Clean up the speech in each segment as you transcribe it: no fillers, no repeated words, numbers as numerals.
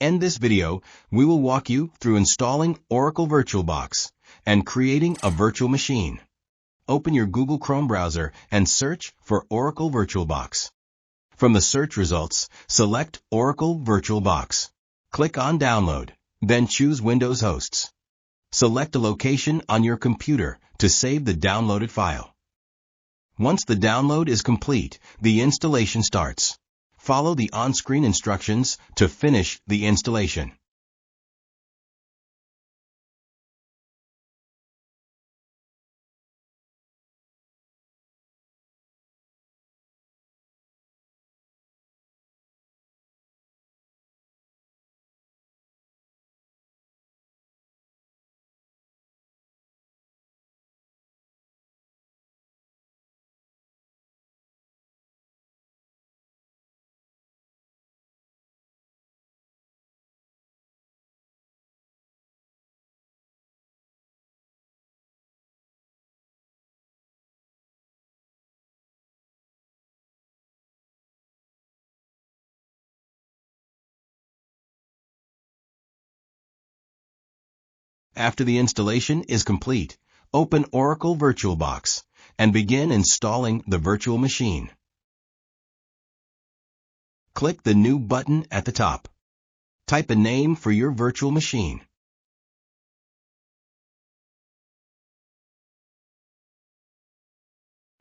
end this video, we will walk you through installing Oracle Virtualbox and creating a virtual machine. Open your Google Chrome browser and search for Oracle Virtualbox. From the search results, select Oracle Virtualbox. Click on Download, then choose Windows Hosts. Select a location on your computer to save the downloaded file. Once the download is complete, the installation starts. Follow the on-screen instructions to finish the installation. After the installation is complete, open Oracle Virtualbox and begin installing the virtual machine. Click the New button at the top. Type a name for your virtual machine.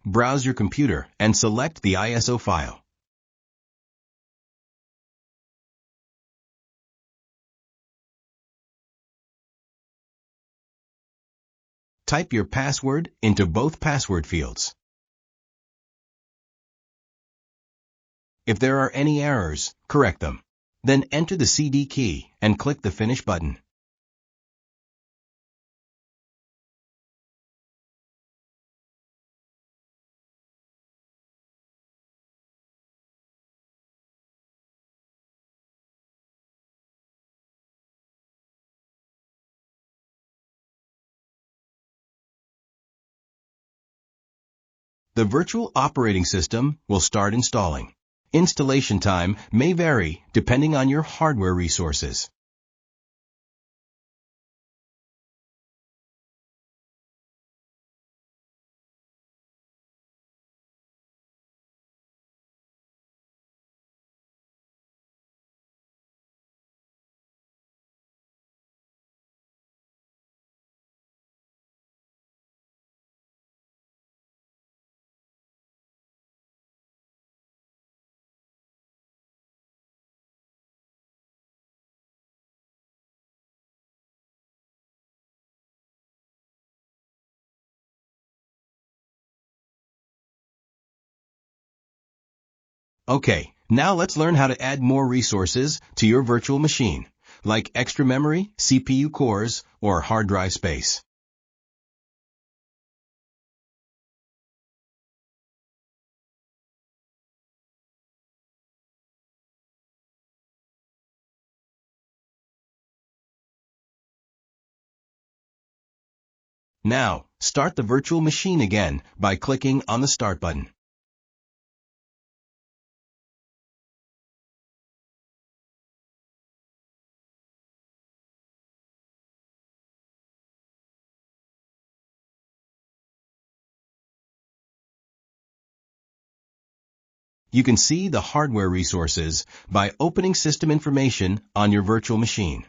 Browse your computer and select the ISO file. Type your password into both password fields. If there are any errors, correct them. Then enter the CD key and click the Finish button. The virtual operating system will start installing. Installation time may vary depending on your hardware resources. Okay, now let's learn how to add more resources to your virtual machine, like extra memory, CPU cores, or hard drive space. Now, start the virtual machine again by clicking on the Start button. You can see the hardware resources by opening System Information on your virtual machine.